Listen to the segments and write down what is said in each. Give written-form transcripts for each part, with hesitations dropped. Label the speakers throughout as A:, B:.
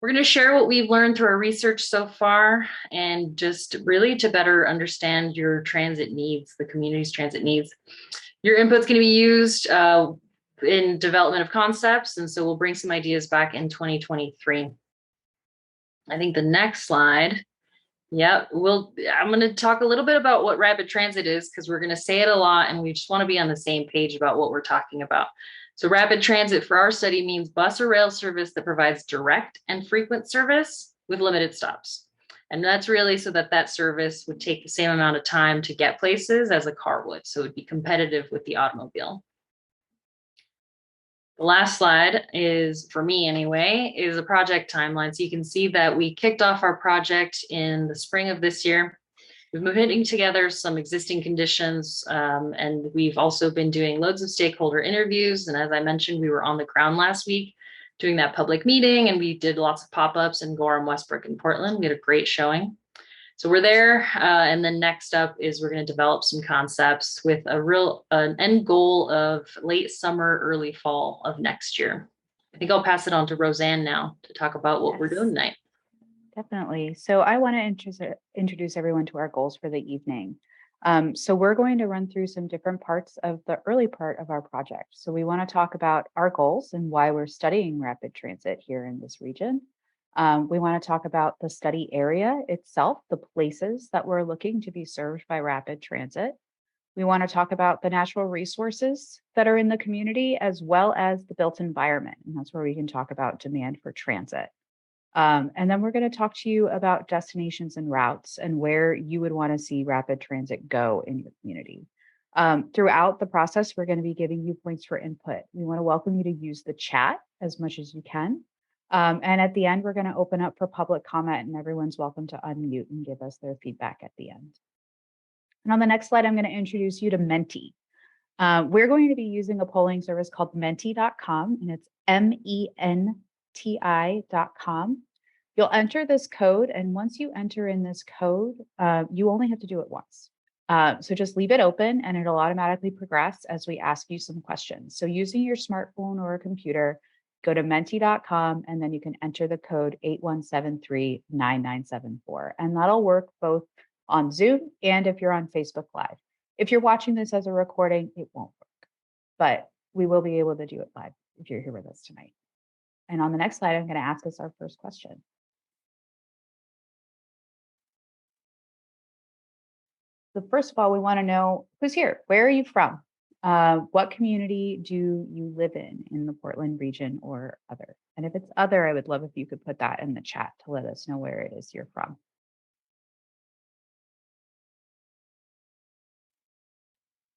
A: We're going to share what we've learned through our research so far and just really to better understand your transit needs, the community's transit needs. Your input's going to be used in development of concepts, and so we'll bring some ideas back in 2023. I think the next slide. Yep, I'm going to talk a little bit about what rapid transit is because we're going to say it a lot and we just want to be on the same page about what we're talking about. So rapid transit for our study means bus or rail service that provides direct and frequent service with limited stops. And that's really so that that service would take the same amount of time to get places as a car would. So it would be competitive with the automobile. The last slide is, for me anyway, is a project timeline. So you can see that we kicked off our project in the spring of this year. We've been putting together some existing conditions, and we've also been doing loads of stakeholder interviews. And as I mentioned, we were on the ground last week doing that public meeting, and we did lots of pop-ups in Gorham-Westbrook-Portland. We had a great showing. So we're there, and then next up is we're going to develop some concepts with an end goal of late summer, early fall of next year. I think I'll pass it on to Roseanne now to talk about what we're doing tonight.
B: Definitely. So I want to introduce everyone to our goals for the evening. So we're going to run through some different parts of the early part of our project. So we want to talk about our goals and why we're studying rapid transit here in this region. We want to talk about the study area itself, the places that we're looking to be served by rapid transit. We want to talk about the natural resources that are in the community, as well as the built environment. And that's where we can talk about demand for transit. And then we're going to talk to you about destinations and routes and where you would want to see rapid transit go in your community. Throughout the process, we're going to be giving you points for input. We want to welcome you to use the chat as much as you can. And at the end, we're going to open up for public comment, and everyone's welcome to unmute and give us their feedback at the end. And on the next slide, I'm going to introduce you to Menti. We're going to be using a polling service called menti.com, and it's MENTI.com. You'll enter this code, and once you enter in this code, you only have to do it once. So just leave it open, and it'll automatically progress as we ask you some questions. So using your smartphone or a computer, go to menti.com, and then you can enter the code 81739974. And that'll work both on Zoom and if you're on Facebook Live. If you're watching this as a recording, it won't work, but we will be able to do it live if you're here with us tonight. And on the next slide, I'm going to ask us our first question. So first of all, we want to know who's here. Where are you from? What community do you live in the Portland region or other? And if it's other, I would love if you could put that in the chat to let us know where it is you're from.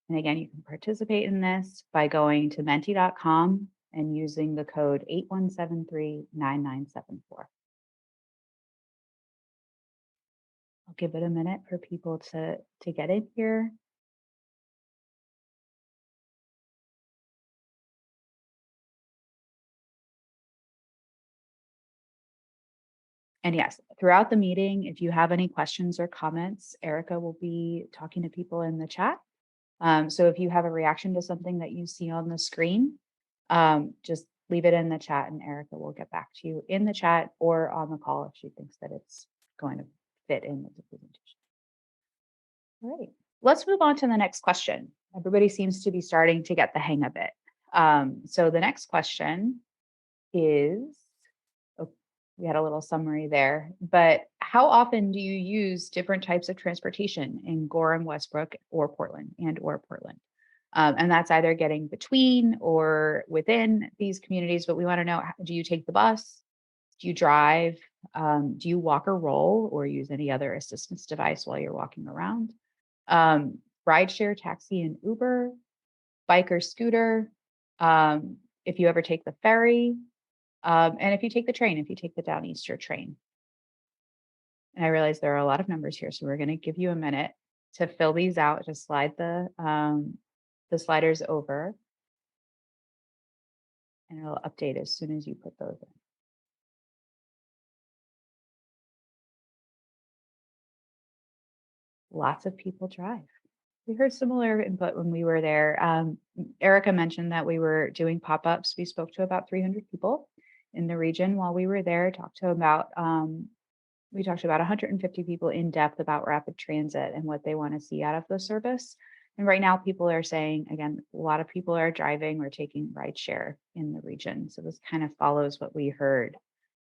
B: And again, you can participate in this by going to menti.com and using the code 81739974. I'll give it a minute for people to get in here. And yes, throughout the meeting, if you have any questions or comments, Erica will be talking to people in the chat. So if you have a reaction to something that you see on the screen, just leave it in the chat and Erica will get back to you in the chat or on the call if she thinks that it's going to fit in with the presentation. All right, let's move on to the next question. Everybody seems to be starting to get the hang of it. So the next question is, we had a little summary there, but how often do you use different types of transportation in Gorham, Westbrook, or Portland? And that's either getting between or within these communities, but we want to know, do you take the bus? Do you drive? Do you walk or roll or use any other assistance device while you're walking around? Rideshare, taxi, and Uber, bike or scooter, if you ever take the ferry, and if you take the train, if you take the Downeaster train. And I realize there are a lot of numbers here, so we're going to give you a minute to fill these out. Just slide the sliders over, and it'll update as soon as you put those in. Lots of people drive. We heard similar input when we were there. Erica mentioned that we were doing pop-ups. We spoke to about 300 people. in the region while we were there. We talked to about 150 people in depth about rapid transit and what they want to see out of the service. And right now, people are saying, again, a lot of people are driving or taking rideshare in the region. So this kind of follows what we heard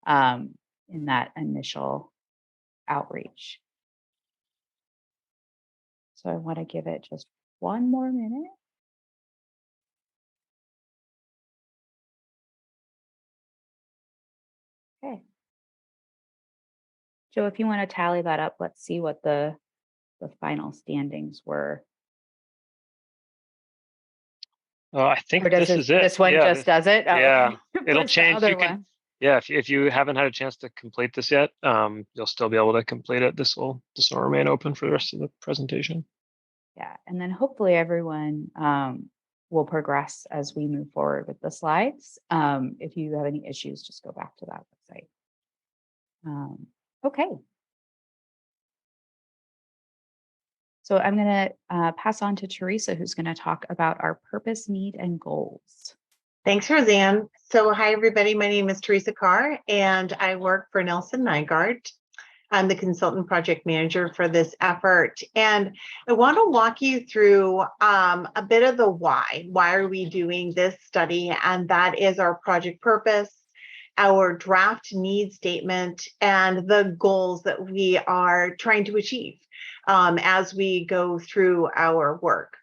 B: in that initial outreach. So I want to give it just one more minute. Okay. Joe, if you want to tally that up, let's see what the final standings were.
C: I think this is it.
B: This one just does it? Oh,
C: yeah,
B: okay.
C: it'll
B: What's
C: change.
B: The other
C: You can,
B: one?
C: yeah, if you haven't had a chance to complete this yet, you'll still be able to complete it. This will remain open for the rest of the presentation.
B: Yeah, and then hopefully everyone will progress as we move forward with the slides. If you have any issues, just go back to that website. Okay. So I'm going to pass on to Teresa, who's going to talk about our purpose, need, and goals.
D: Thanks, Roseanne. So hi, everybody. My name is Teresa Carr, and I work for Nelson Nygaard. I'm the consultant project manager for this effort. And I want to walk you through a bit of the why. Why are we doing this study? And that is our project purpose, our draft need statement, and the goals that we are trying to achieve as we go through our work.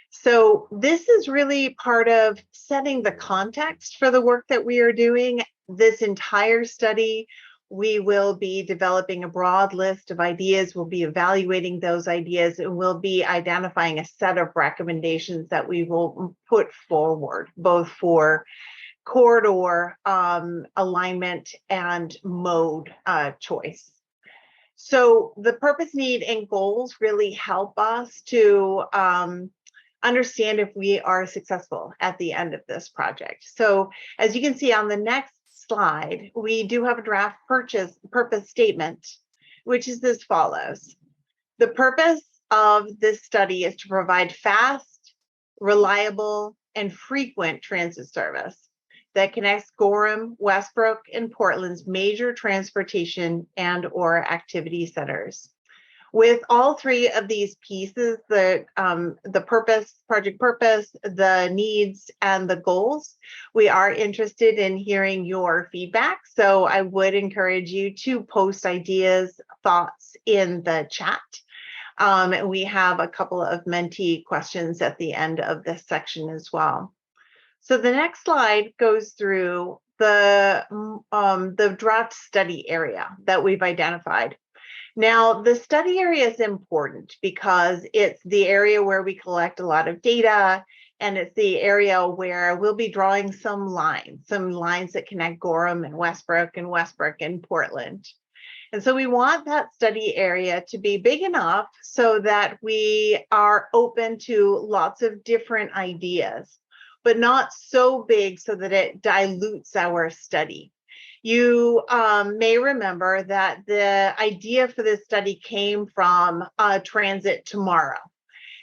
D: So this is really part of setting the context for the work that we are doing. This entire study, we will be developing a broad list of ideas. We'll be evaluating those ideas, and we'll be identifying a set of recommendations that we will put forward, both for corridor alignment and mode choice. So the purpose, need, and goals really help us to understand if we are successful at the end of this project. So as you can see on the next slide, we do have a draft purpose statement, which is as follows. The purpose of this study is to provide fast, reliable, and frequent transit service that connects Gorham, Westbrook, and Portland's major transportation and/or activity centers. With all three of these pieces, the purpose, project purpose, the needs, and the goals, we are interested in hearing your feedback. So I would encourage you to post ideas, thoughts in the chat. We have a couple of mentee questions at the end of this section as well. So the next slide goes through the draft study area that we've identified. Now, the study area is important because it's the area where we collect a lot of data, and it's the area where we'll be drawing some lines that connect Gorham and Westbrook and Portland. And so we want that study area to be big enough so that we are open to lots of different ideas, but not so big so that it dilutes our study. You may remember that the idea for this study came from Transit Tomorrow.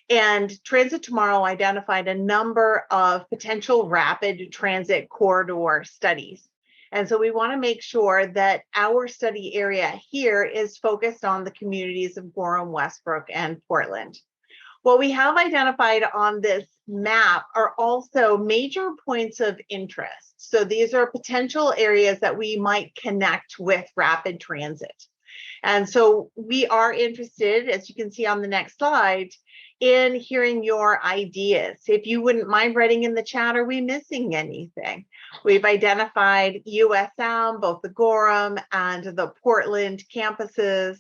D: And Transit Tomorrow identified a number of potential rapid transit corridor studies. And so we want to make sure that our study area here is focused on the communities of Gorham, Westbrook, and Portland. What we have identified on this map are also major points of interest. So these are potential areas that we might connect with rapid transit. And so we are interested, as you can see on the next slide, in hearing your ideas. If you wouldn't mind writing in the chat, are we missing anything? We've identified USM, both the Gorham and the Portland campuses.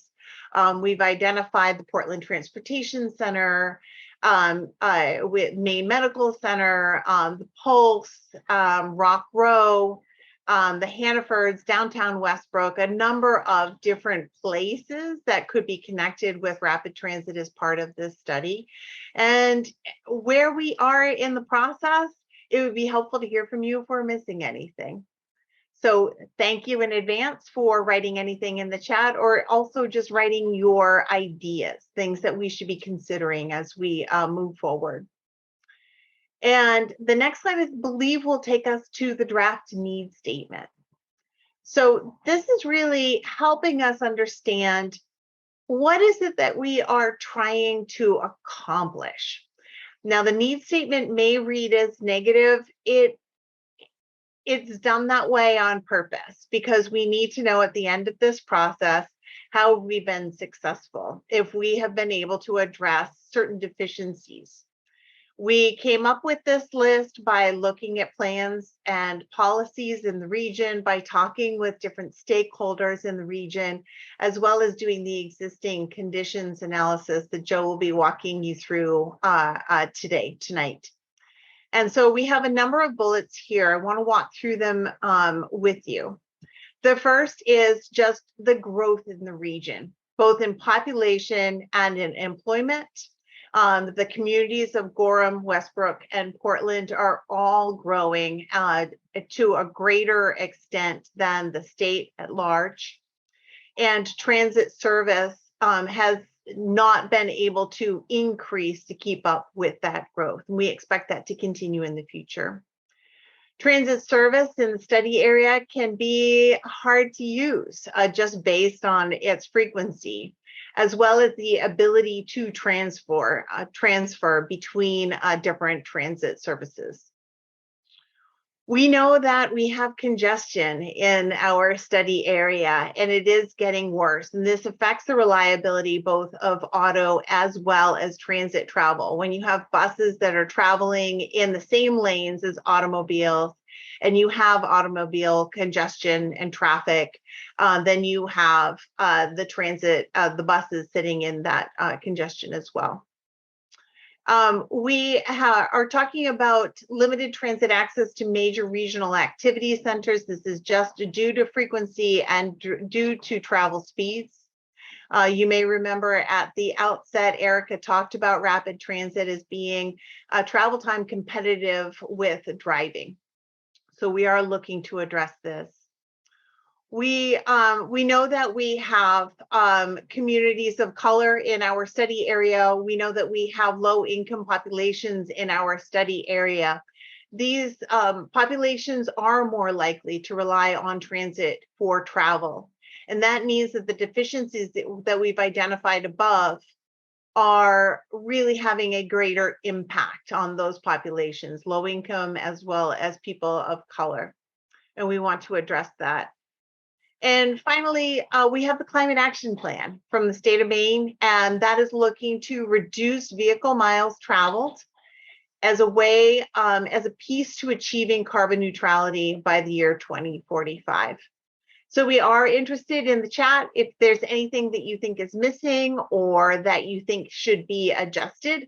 D: We've identified the Portland Transportation Center, with Maine Medical Center, the Pulse, Rock Row, the Hannafords, downtown Westbrook, a number of different places that could be connected with rapid transit as part of this study. And where we are in the process, it would be helpful to hear from you if we're missing anything. So thank you in advance for writing anything in the chat, or also just writing your ideas, things that we should be considering as we move forward. And the next slide, I believe, will take us to the draft need statement. So this is really helping us understand what is it that we are trying to accomplish. Now, the need statement may read as negative. It's done that way on purpose because we need to know at the end of this process how we've been successful, if we have been able to address certain deficiencies. We came up with this list by looking at plans and policies in the region, by talking with different stakeholders in the region, as well as doing the existing conditions analysis that Joe will be walking you through tonight. And so we have a number of bullets here. I want to walk through them with you. The first is just the growth in the region, both in population and in employment. The communities of Gorham, Westbrook, and Portland are all growing to a greater extent than the state at large. And transit service has not been able to increase to keep up with that growth. And we expect that to continue in the future. Transit service in the study area can be hard to use just based on its frequency, as well as the ability to transfer between different transit services. We know that we have congestion in our study area, and it is getting worse. And this affects the reliability both of auto as well as transit travel. When you have buses that are traveling in the same lanes as automobiles, and you have automobile congestion and traffic, then you have the buses sitting in that congestion as well. We are talking about limited transit access to major regional activity centers. This is just due to frequency and due to travel speeds. You may remember at the outset, Erica talked about rapid transit as being travel time competitive with driving. So we are looking to address this. We know that we have communities of color in our study area. We know that we have low income populations in our study area. These populations are more likely to rely on transit for travel. And that means that the deficiencies that we've identified above are really having a greater impact on those populations, low income as well as people of color. And we want to address that. And finally, we have the Climate Action Plan from the state of Maine, and that is looking to reduce vehicle miles traveled as a way, as a piece to achieving carbon neutrality by the year 2045. So we are interested in the chat. If there's anything that you think is missing or that you think should be adjusted,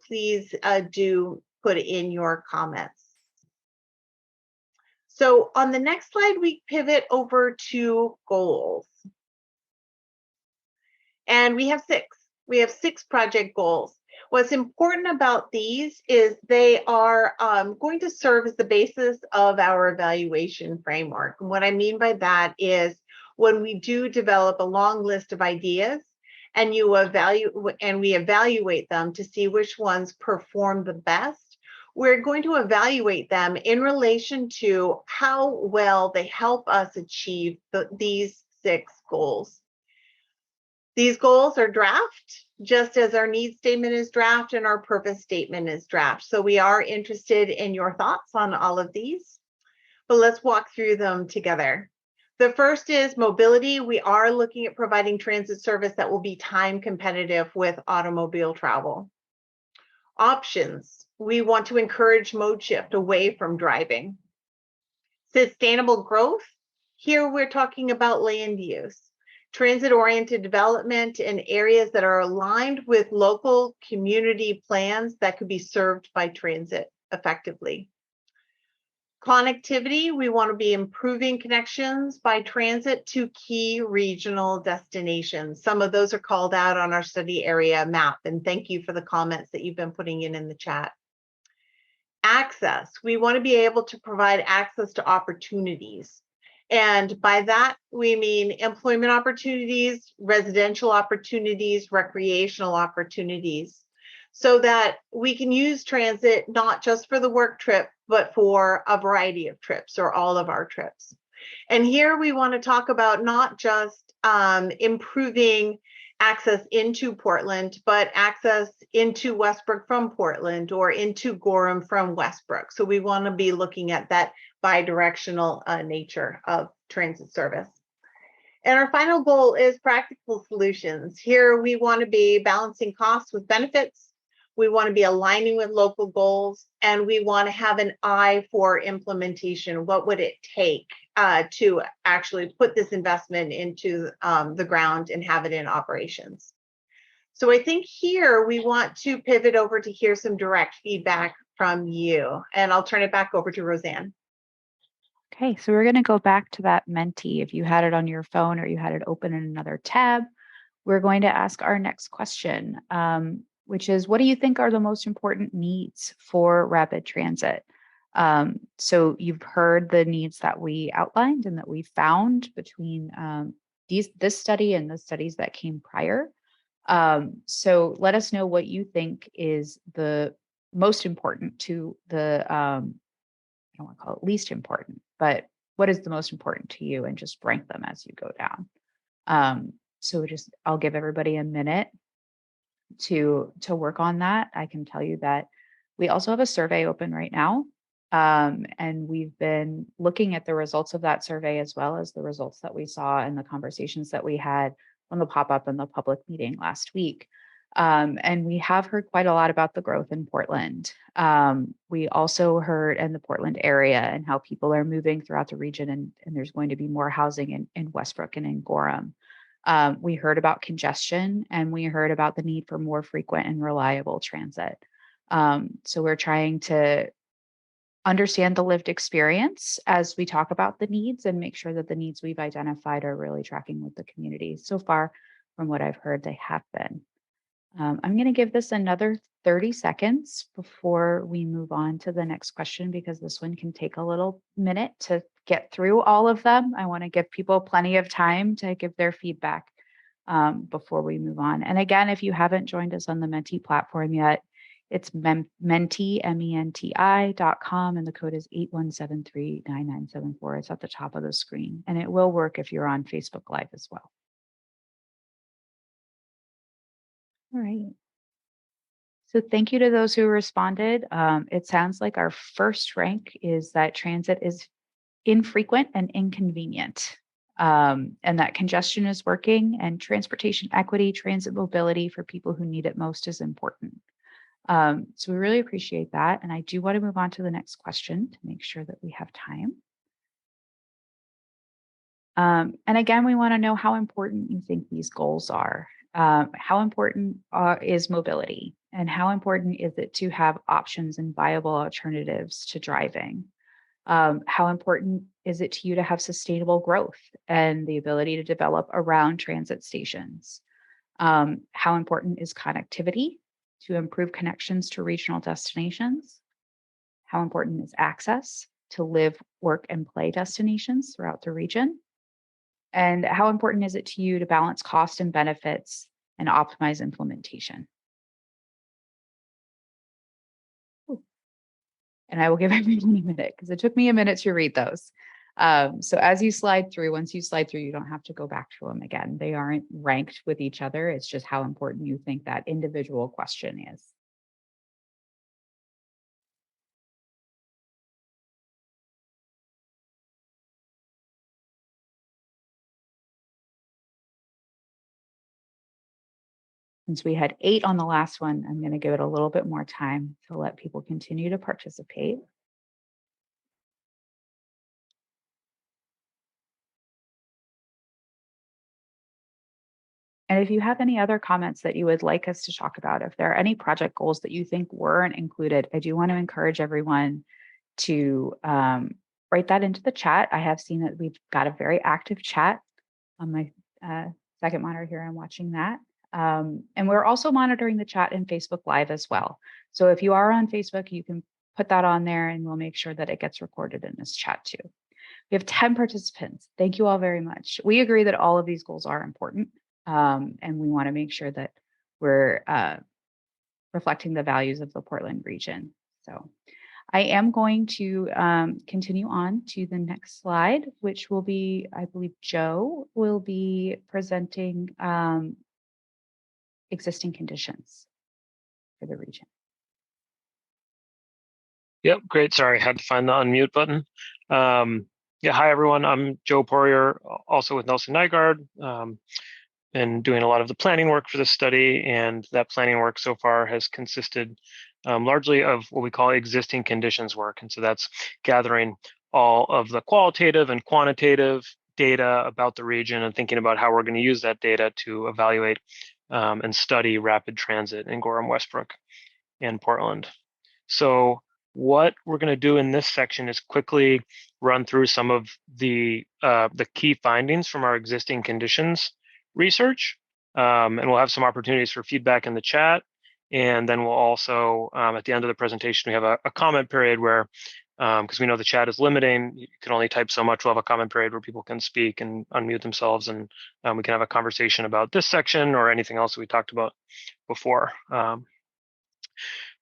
D: please do put in your comments. So on the next slide, we pivot over to goals. And we have six. We have 6 project goals. What's important about these is they are going to serve as the basis of our evaluation framework. And what I mean by that is when we do develop a long list of ideas and we evaluate them to see which ones perform the best, we're going to evaluate them in relation to how well they help us achieve these 6 goals. These goals are draft, just as our need statement is draft and our purpose statement is draft. So we are interested in your thoughts on all of these, but let's walk through them together. The first is mobility. We are looking at providing transit service that will be time competitive with automobile travel. Options. We want to encourage mode shift away from driving. Sustainable growth. Here we're talking about land use. Transit-oriented development in areas that are aligned with local community plans that could be served by transit effectively. Connectivity, we want to be improving connections by transit to key regional destinations. Some of those are called out on our study area map, and thank you for the comments that you've been putting in the chat. Access, we want to be able to provide access to opportunities. And by that, we mean employment opportunities, residential opportunities, recreational opportunities, so that we can use transit not just for the work trip, but for a variety of trips or all of our trips. And here we want to talk about not just improving access into Portland, but access into Westbrook from Portland or into Gorham from Westbrook. So we want to be looking at that bi-directional nature of transit service. And our final goal is practical solutions. Here we want to be balancing costs with benefits. We want to be aligning with local goals, and we want to have an eye for implementation. What would it take to actually put this investment into the ground and have it in operations? So I think here we want to pivot over to hear some direct feedback from you. And I'll turn it back over to Roseanne.
B: Okay, so we're going to go back to that Menti. If you had it on your phone or you had it open in another tab, we're going to ask our next question, which is, what do you think are the most important needs for rapid transit? So you've heard the needs that we outlined and that we found between this study and the studies that came prior. So let us know what you think is the most important to the, I don't want to call it least important, but what is the most important to you, and just rank them as you go down. So I'll give everybody a minute to work on that. I can tell you that we also have a survey open right now. And we've been looking at the results of that survey, as well as the results that we saw in the conversations that we had on the pop-up and the public meeting last week. And we have heard quite a lot about the growth in Portland. We also heard in the Portland area and how people are moving throughout the region, and there's going to be more housing in Westbrook and in Gorham. We heard about congestion, and we heard about the need for more frequent and reliable transit. So we're trying to understand the lived experience as we talk about the needs and make sure that the needs we've identified are really tracking with the community. So far, from what I've heard, they have been. I'm going to give this another 30 seconds before we move on to the next question, because this one can take a little minute to get through all of them. I want to give people plenty of time to give their feedback before we move on. And again, if you haven't joined us on the Menti platform yet, it's Menti, MENTI.com, and the code is 81739974. It's at the top of the screen, and it will work if you're on Facebook Live as well. All right. So thank you to those who responded. It sounds like our first rank is that transit is infrequent and inconvenient, and that congestion is working, and transportation equity, transit mobility for people who need it most is important. So we really appreciate that. And I do want to move on to the next question to make sure that we have time. And again, we want to know how important you think these goals are. How important is mobility, and how important is it to have options and viable alternatives to driving? How important is it to you to have sustainable growth and the ability to develop around transit stations? How important is connectivity to improve connections to regional destinations? How important is access to live, work, and play destinations throughout the region? And how important is it to you to balance cost and benefits and optimize implementation? Ooh. And I will give everyone a minute, because it took me a minute to read those. So as you slide through, once you slide through, you don't have to go back to them again. They aren't ranked with each other. It's just how important you think that individual question is. Since we had 8 on the last one, I'm going to give it a little bit more time to let people continue to participate. And if you have any other comments that you would like us to talk about, if there are any project goals that you think weren't included, I do want to encourage everyone to write that into the chat. I have seen that we've got a very active chat on my second monitor here. I'm watching that. And we're also monitoring the chat in Facebook Live as well. So if you are on Facebook, you can put that on there, and we'll make sure that it gets recorded in this chat too. We have 10 participants. Thank you all very much. We agree that all of these goals are important. And we want to make sure that we're reflecting the values of the Portland region. So I am going to continue on to the next slide, which will be, I believe Joe will be presenting existing conditions for the region.
C: Yep, great. Sorry, I had to find the unmute button. Yeah, hi everyone. I'm Joe Poirier, also with Nelson Nygaard, and doing a lot of the planning work for this study. And that planning work so far has consisted largely of what we call existing conditions work. And so that's gathering all of the qualitative and quantitative data about the region and thinking about how we're going to use that data to evaluate and study rapid transit in Gorham-Westbrook and Portland. So what we're going to do in this section is quickly run through some of the key findings from our existing conditions research, and we'll have some opportunities for feedback in the chat. And then we'll also, at the end of the presentation, we have a comment period where, because we know the chat is limiting, you can only type so much. We'll have a comment period where people can speak and unmute themselves, and we can have a conversation about this section or anything else that we talked about before.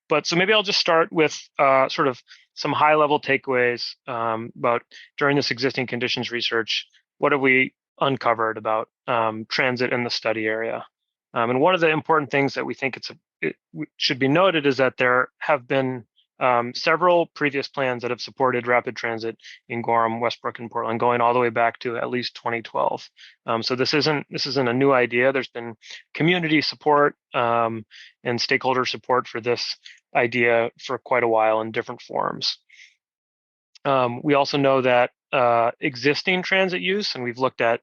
C: But so maybe I'll just start with sort of some high-level takeaways about during this existing conditions research. What have we uncovered about transit in the study area? And one of the important things that we think it should be noted is that there have been several previous plans that have supported rapid transit in Gorham, Westbrook, and Portland, going all the way back to at least 2012. So this isn't a new idea. There's been community support and stakeholder support for this idea for quite a while in different forms. We also know that existing transit use, and we've looked at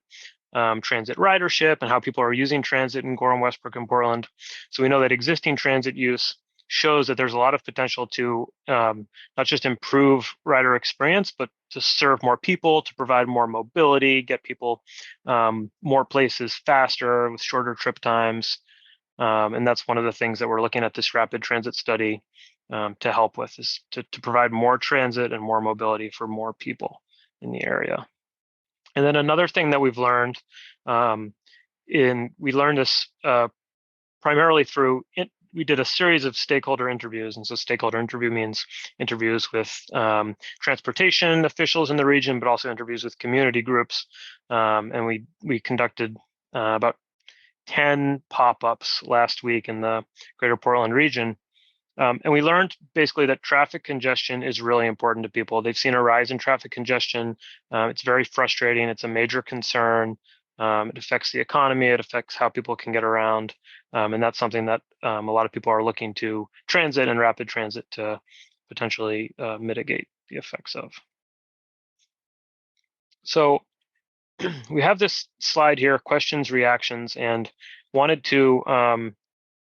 C: transit ridership and how people are using transit in Gorham, Westbrook, and Portland. So we know that existing transit use shows that there's a lot of potential to not just improve rider experience, but to serve more people, to provide more mobility, get people more places faster with shorter trip times. And that's one of the things that we're looking at this rapid transit study to help with, is to provide more transit and more mobility for more people in the area. And then another thing that we've learned, we learned this primarily through we did a series of stakeholder interviews. And so stakeholder interview means interviews with transportation officials in the region, but also interviews with community groups. And we conducted about 10 pop-ups last week in the greater Portland region. And we learned basically that traffic congestion is really important to people. They've seen a rise in traffic congestion. It's very frustrating. It's a major concern. It affects the economy. It affects how people can get around. And that's something that a lot of people are looking to transit and rapid transit to potentially mitigate the effects of. So we have this slide here, questions, reactions, and wanted to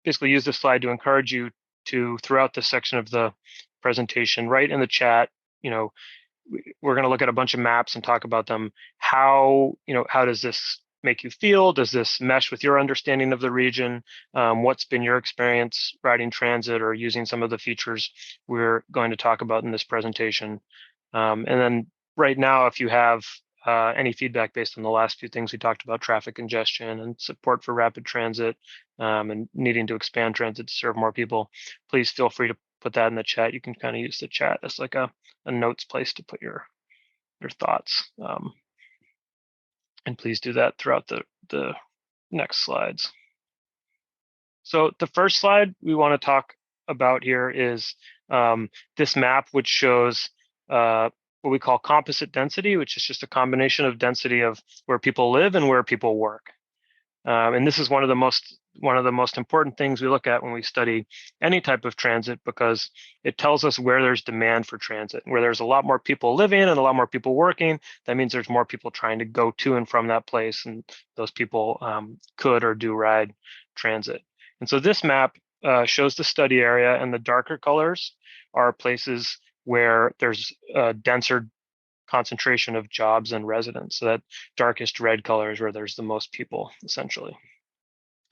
C: basically use this slide to encourage you to, throughout this section of the presentation, write in the chat, we're going to look at a bunch of maps and talk about them. How does this make you feel? Does this mesh with your understanding of the region? What's been your experience riding transit or using some of the features we're going to talk about in this presentation? And then right now, if you have any feedback based on the last few things we talked about, traffic congestion and support for rapid transit and needing to expand transit to serve more people, please feel free to put that in the chat. You can kind of use the chat as like a notes place to put your thoughts. And please do that throughout the next slides. So the first slide we want to talk about here is this map, which shows what we call composite density, which is just a combination of density of where people live and where people work. And this is one of the most important things we look at when we study any type of transit, because it tells us where there's demand for transit. Where there's a lot more people living and a lot more people working, that means there's more people trying to go to and from that place, and those people could or do ride transit. And so this map shows the study area, and the darker colors are places where there's a denser concentration of jobs and residents. So that darkest red color is where there's the most people, essentially.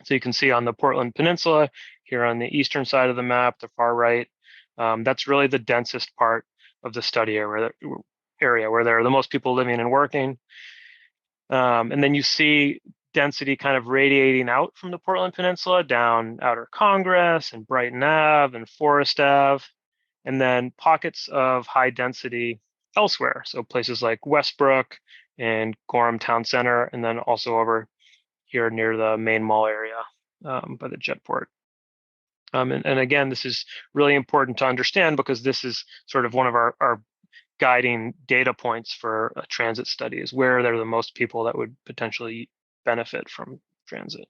C: So you can see on the Portland Peninsula, here on the eastern side of the map, the far right, that's really the densest part of the study area where there are the most people living and working. And then you see density kind of radiating out from the Portland Peninsula down Outer Congress and Brighton Ave and Forest Ave. and then pockets of high density elsewhere. So places like Westbrook and Gorham Town Center, and then also over here near the main mall area by the Jetport. And again, this is really important to understand because this is sort of one of our guiding data points for a transit study, is where there are the most people that would potentially benefit from transit.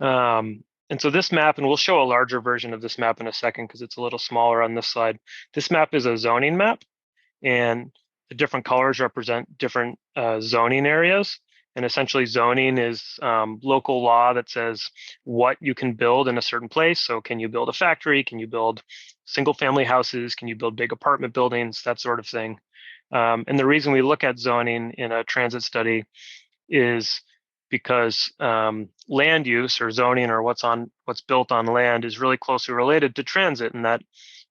C: And so this map, and we'll show a larger version of this map in a second because it's a little smaller on this slide. This map is a zoning map, and the different colors represent different zoning areas. And essentially zoning is local law that says what you can build in a certain place. So can you build a factory? Can you build single family houses? Can you build big apartment buildings? That sort of thing. And the reason we look at zoning in a transit study is because land use or zoning or what's built on land is really closely related to transit, and that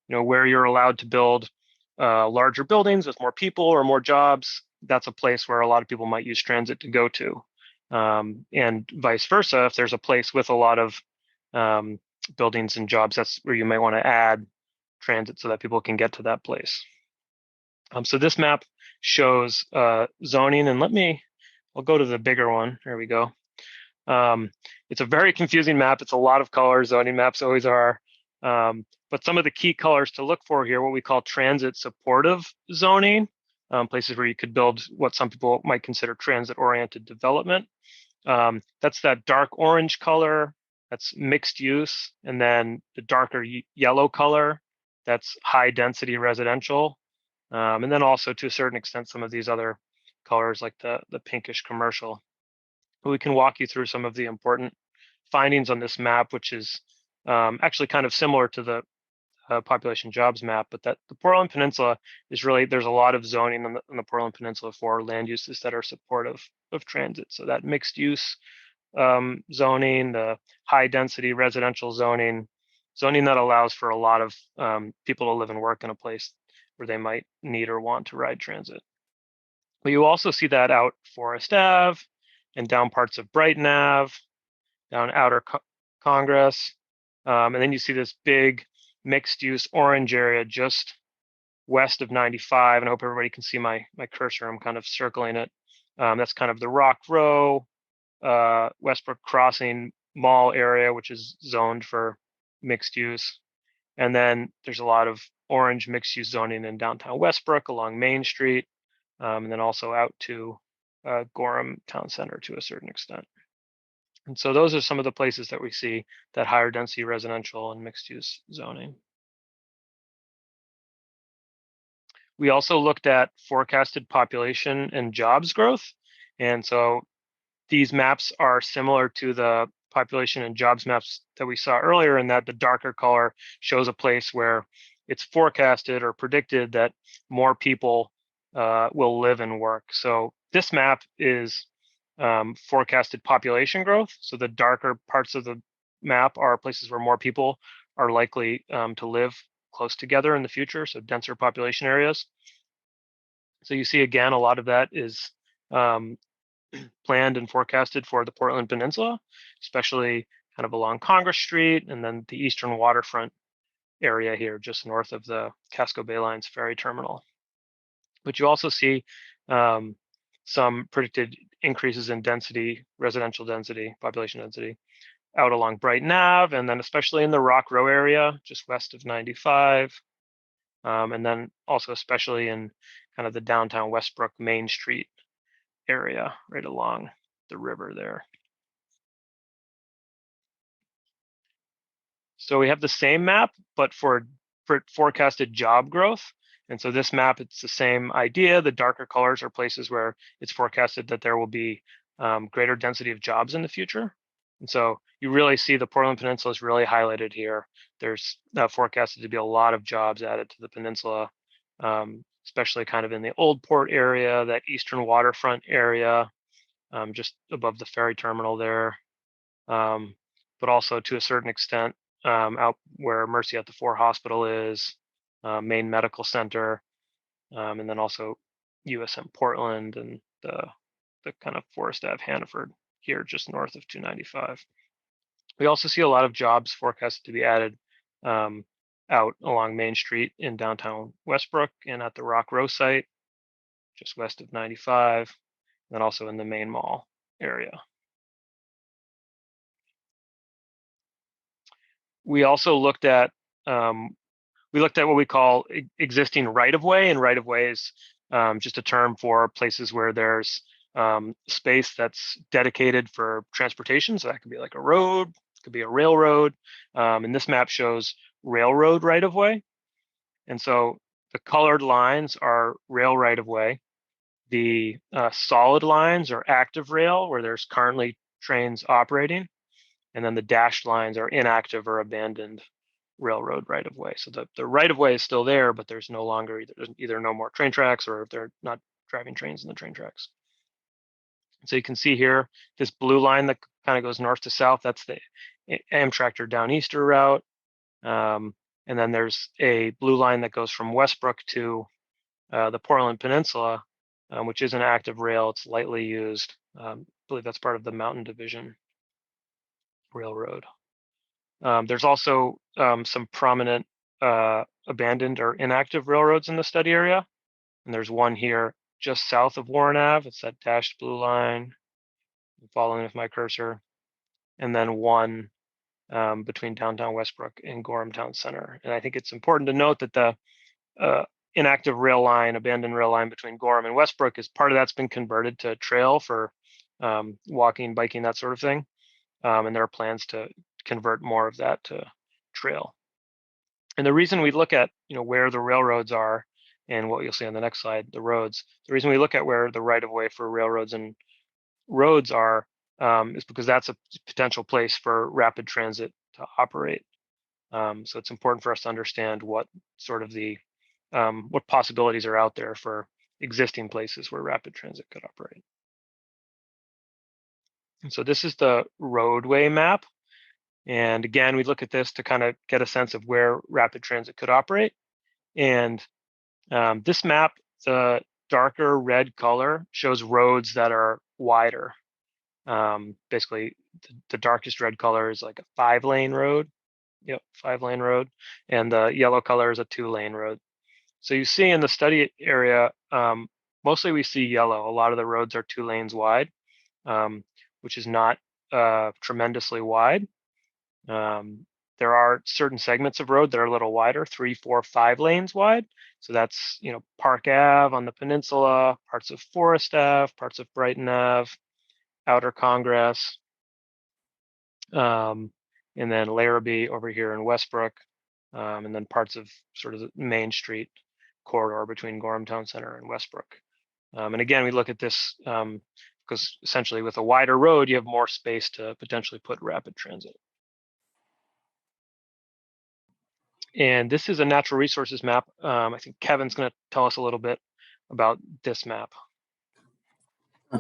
C: where you're allowed to build larger buildings with more people or more jobs, that's a place where a lot of people might use transit to go to. And vice versa, if there's a place with a lot of buildings and jobs, that's where you might want to add transit so that people can get to that place. So this map shows zoning, and I'll go to the bigger one. There we go. It's a very confusing map. It's a lot of colors. Zoning maps always are. But some of the key colors to look for here, what we call transit supportive zoning, places where you could build what some people might consider transit-oriented development. That's that dark orange color, that's mixed use, and then the darker yellow color, that's high density residential. And then also to a certain extent, some of these other colors like the pinkish commercial. But we can walk you through some of the important findings on this map, which is actually kind of similar to the population jobs map, but that the Portland Peninsula is really, there's a lot of zoning on the Portland Peninsula for land uses that are supportive of transit. So that mixed use zoning, the high density residential zoning that allows for a lot of people to live and work in a place where they might need or want to ride transit. But you also see that out Forest Ave and down parts of Brighton Ave, down Outer Congress. And then you see this big mixed use orange area just west of 95. And I hope everybody can see my cursor. I'm kind of circling it. That's kind of the Rock Row, Westbrook Crossing Mall area, which is zoned for mixed use. And then there's a lot of orange mixed use zoning in downtown Westbrook along Main Street, and then also out to Gorham Town Center to a certain extent. And so those are some of the places that we see that higher density residential and mixed use zoning. We also looked at forecasted population and jobs growth. And so these maps are similar to the population and jobs maps that we saw earlier, in that the darker color shows a place where it's forecasted or predicted that more people will live and work. So this map is forecasted population growth. So the darker parts of the map are places where more people are likely to live close together in the future, so denser population areas. So you see, again, a lot of that is planned and forecasted for the Portland Peninsula, especially kind of along Congress Street and then the eastern waterfront area here, just north of the Casco Bay Line's ferry terminal. But you also see some predicted increases in density, residential density, population density, out along Brighton Ave, and then especially in the Rock Row area, just west of 95. And then also especially in kind of the downtown Westbrook Main Street area, right along the river there. So we have the same map, but for forecasted job growth. And so this map, it's the same idea. The darker colors are places where it's forecasted that there will be greater density of jobs in the future. And so you really see the Portland Peninsula is really highlighted here. There's forecasted to be a lot of jobs added to the peninsula, especially kind of in the Old Port area, that eastern waterfront area, just above the ferry terminal there. But also to a certain extent out where Mercy at the Four Hospital is, Maine Medical Center, and then also USM Portland and the kind of Forest Ave Hannaford here just north of 295. We also see a lot of jobs forecasted to be added out along Main Street in downtown Westbrook and at the Rock Row site, just west of 95, and then also in the main mall area. We also looked at what we call existing right-of-way, and right-of-way is just a term for places where there's space that's dedicated for transportation. So that could be like a road, it could be a railroad, and this map shows railroad right-of-way. And so the colored lines are rail right-of-way. The solid lines are active rail, where there's currently trains operating. And then the dashed lines are inactive or abandoned railroad right-of-way. So the right-of-way is still there, but there's no longer either no more train tracks, or if they're not driving trains in the train tracks. So you can see here, this blue line that kind of goes north to south, that's the Amtrak or Downeaster route. And then there's a blue line that goes from Westbrook to the Portland Peninsula, which is an active rail. It's lightly used. I believe that's part of the Mountain Division Railroad. There's also some prominent abandoned or inactive railroads in the study area. And there's one here just south of Warren Ave. It's that dashed blue line. I'm following with my cursor. And then one between downtown Westbrook and Gorham Town Center. And I think it's important to note that the inactive rail line, abandoned rail line between Gorham and Westbrook, is part of that's been converted to trail for walking, biking, that sort of thing. And there are plans to convert more of that to trail. And the reason we look at where the railroads are, and what you'll see on the next slide, the roads, the reason we look at where the right-of-way for railroads and roads are is because that's a potential place for rapid transit to operate. So it's important for us to understand what sort of what possibilities are out there for existing places where rapid transit could operate. And so this is the roadway map. And again, we look at this to kind of get a sense of where rapid transit could operate. And this map, the darker red color, shows roads that are wider. Basically, the darkest red color is like a 5-lane road. Yep, 5-lane road. And the yellow color is a 2-lane road. So you see in the study area, mostly we see yellow. A lot of the roads are 2 lanes wide, which is not tremendously wide. There are certain segments of road that are a little wider, 3, 4, 5 lanes wide. So that's, Park Ave on the peninsula, parts of Forest Ave, parts of Brighton Ave, Outer Congress, and then Larrabee over here in Westbrook, and then parts of sort of the Main Street corridor between Gorham Town Center and Westbrook. And again, we look at this because essentially with a wider road, you have more space to potentially put rapid transit. And this is a natural resources map. I think Kevin's going to tell us a little bit about this map.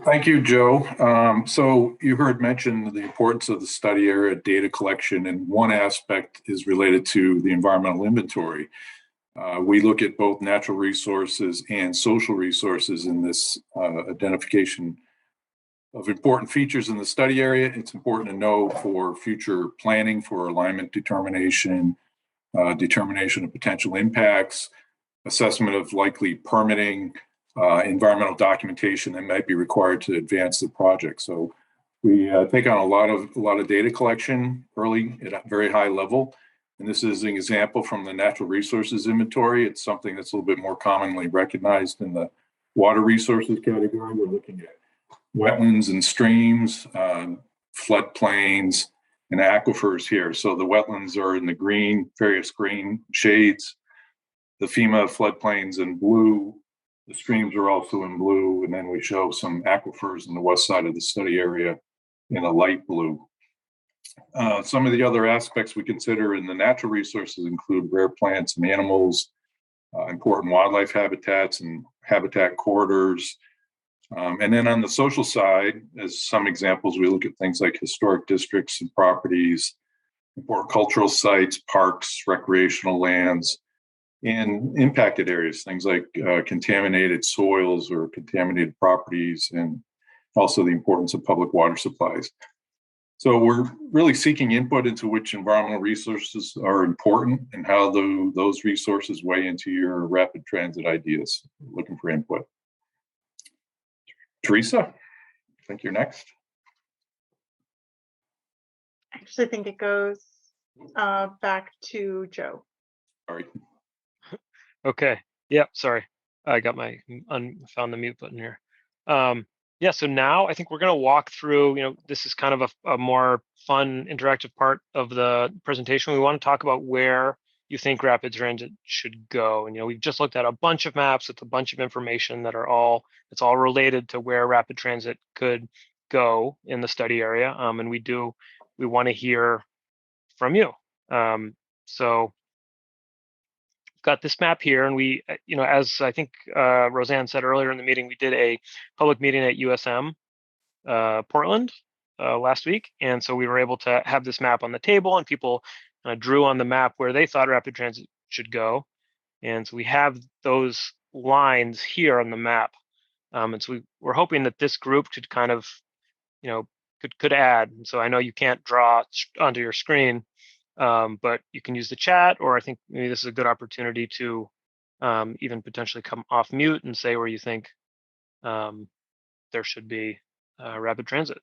E: Thank you, Joe. So you heard mention the importance of the study area data collection, and one aspect is related to the environmental inventory. We look at both natural resources and social resources in this identification of important features in the study area. It's important to know for future planning, for alignment determination, determination of potential impacts, assessment of likely permitting, environmental documentation that might be required to advance the project. So we take on a lot of data collection early at a very high level. And this is an example from the natural resources inventory. It's something that's a little bit more commonly recognized in the water resources category. We're looking at wetlands and streams, floodplains, and aquifers here. So the wetlands are in the green, various green shades, the FEMA floodplains in blue, the streams are also in blue, and then we show some aquifers on the west side of the study area in a light blue. Some of the other aspects we consider in the natural resources include rare plants and animals, important wildlife habitats and habitat corridors. And then on the social side, as some examples, we look at things like historic districts and properties, important cultural sites, parks, recreational lands, and impacted areas, things like contaminated soils or contaminated properties, and also the importance of public water supplies. So we're really seeking input into which environmental resources are important and how those resources weigh into your rapid transit ideas. Looking for input. Teresa, I think you're next.
D: I actually think it goes back to Joe.
E: Sorry.
C: Okay. Yeah, sorry. I got my found the mute button here. Yeah, so now I think we're going to walk through, this is kind of a more fun, interactive part of the presentation. We want to talk about where you think rapid transit should go. And, we've just looked at a bunch of maps with a bunch of information that it's all related to where rapid transit could go in the study area. And we want to hear from you. So got this map here, and we, as I think Roseanne said earlier in the meeting, we did a public meeting at USM Portland last week, and so we were able to have this map on the table, and people drew on the map where they thought rapid transit should go, and so we have those lines here on the map, and so we're hoping that this group could kind of, could add. And so I know you can't draw onto your screen. But you can use the chat, or I think maybe this is a good opportunity to even potentially come off mute and say where you think there should be rapid transit.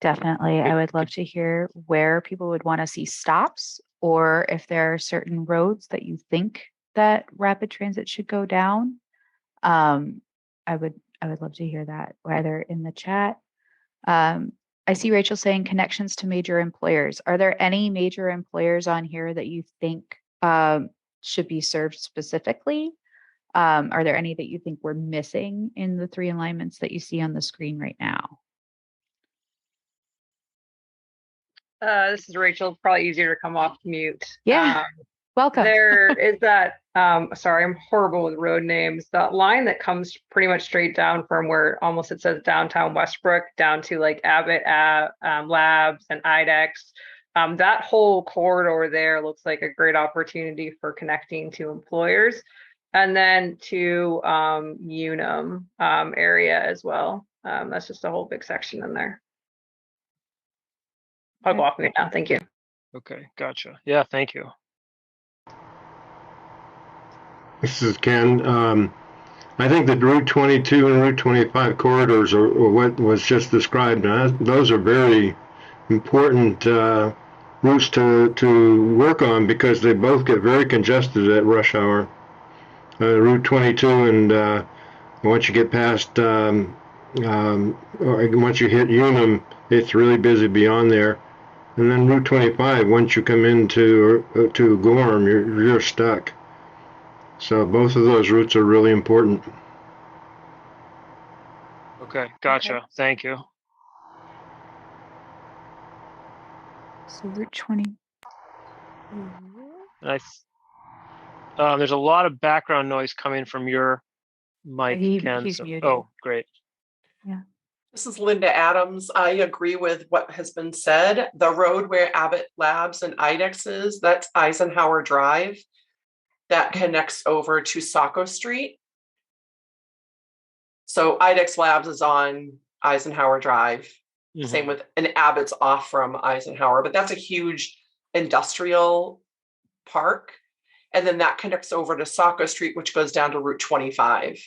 B: Definitely. I would love to hear where people would want to see stops, or if there are certain roads that you think that rapid transit should go down. I would love to hear that, either in the chat. I see Rachel saying connections to major employers. Are there any major employers on here that you think should be served specifically? Are there any that you think we're missing in the 3 alignments that you see on the screen right now?
F: This is Rachel. Probably easier to come off mute.
B: Yeah. Welcome.
F: There is that, sorry, I'm horrible with road names. That line that comes pretty much straight down from where almost it says downtown Westbrook down to like Abbott Labs and IDEX. That whole corridor there looks like a great opportunity for connecting to employers, and then to Unum area as well. That's just a whole big section in there. I'll go off mute now. Thank you.
C: Okay, gotcha. Yeah, thank you.
G: This is Ken. I think that Route 22 and Route 25 corridors are what was just described. Those are very important routes to work on, because they both get very congested at rush hour. Route 22, and once you get past, or once you hit Unum, it's really busy beyond there. And then Route 25, once you come into to Gorham, you're stuck. So both of those routes are really important.
C: Okay, gotcha. Okay. Thank you.
B: So Route 20.
C: Nice. There's a lot of background noise coming from your mic, Ken.
B: He's muted.
C: Oh, great.
B: Yeah.
H: This is Linda Adams. I agree with what has been said. The road where Abbott Labs and IDEX is, that's Eisenhower Drive. That connects over to Saco Street. So IDEX Labs is on Eisenhower Drive. Mm-hmm. Same with, and Abbott's off from Eisenhower, but that's a huge industrial park. And then that connects over to Saco Street, which goes down to Route 25.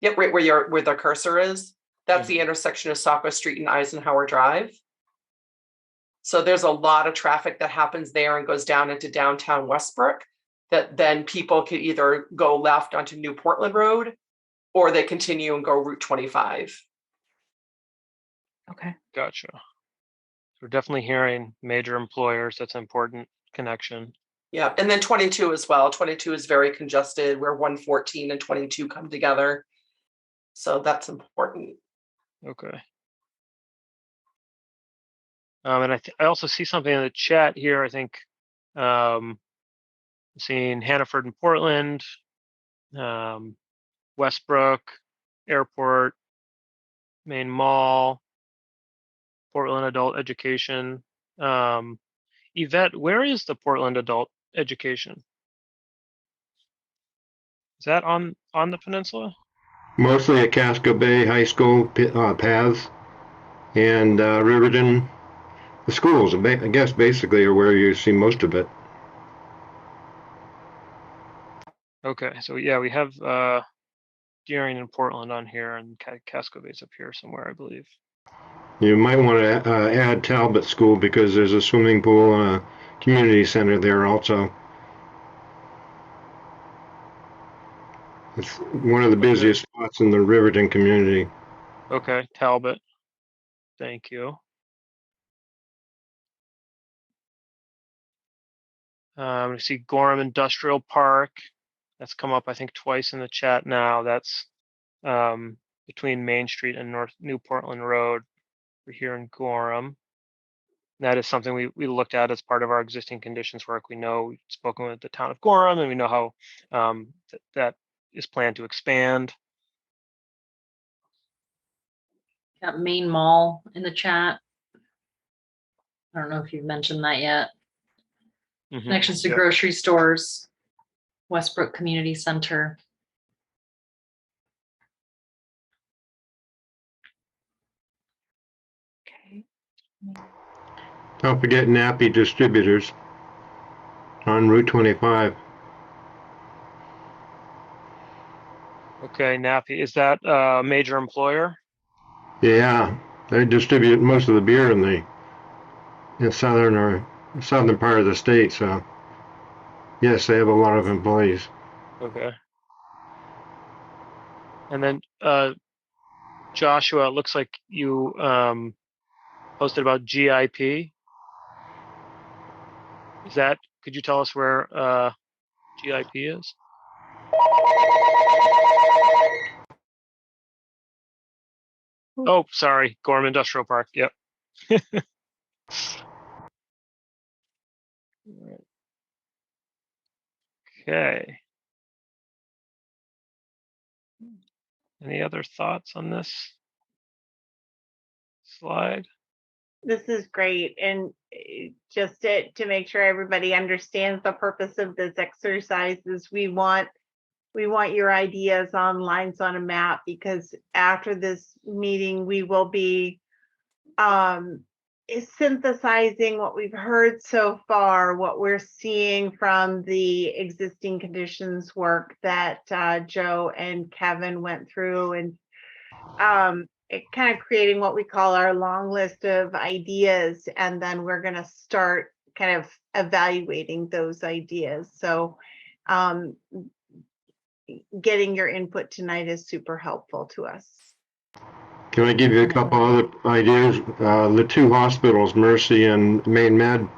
H: Yep, right where the cursor is. That's the intersection of Saco Street and Eisenhower Drive. So there's a lot of traffic that happens there and goes down into downtown Westbrook, that then people could either go left onto New Portland Road, or they continue and go Route 25.
B: Okay.
C: Gotcha. We're definitely hearing major employers. That's an important connection.
H: Yeah, and then 22 as well. 22 is very congested, where 114 and 22 come together. So that's important.
C: Okay. And I also see something in the chat here. I think seeing Hannaford and Portland, Westbrook, Airport, Main Mall, Portland Adult Education. Yvette, where is the Portland Adult Education? Is that on the peninsula?
G: Mostly at Casco Bay High School paths. And Riverton, the schools, I guess, basically are where you see most of it.
C: Okay, so yeah, we have Deering and Portland on here, and Casco Bay's up here somewhere, I believe.
G: You might want to add Talbot School because there's a swimming pool and a community center there also. It's one of the busiest spots in the Riverton community.
C: Okay, Talbot. Thank you. We see Gorham Industrial Park. That's come up, I think, twice in the chat now. That's between Main Street and North New Portland Road. We're here in Gorham. That is something we looked at as part of our existing conditions work. We know we've spoken with the town of Gorham, and we know how that is planned to expand.
A: Got Main Mall in the chat. I don't know if you've mentioned that yet. Connections to grocery stores, Westbrook Community Center.
B: Okay.
G: Don't forget Nappy Distributors on Route 25.
C: Okay, Nappy, is that a major employer?
G: Yeah, they distribute most of the beer in the southern part of the state. So yes, they have a lot of employees.
C: Okay. And then Joshua, it looks like you posted about GIP. Could you tell us where GIP is? Oh, sorry, Gorham Industrial Park. Yep. Okay. Any other thoughts on this slide?
D: This is great. And just to make sure everybody understands the purpose of this exercise is we want your ideas on lines on a map, because after this meeting, we will be synthesizing what we've heard so far, what we're seeing from the existing conditions work that Joe and Kevin went through, and it kind of creating what we call our long list of ideas, and then we're going to start kind of evaluating those ideas. So getting your input tonight is super helpful to us.
G: Can I give you a couple other ideas? The two hospitals, Mercy and Main Med,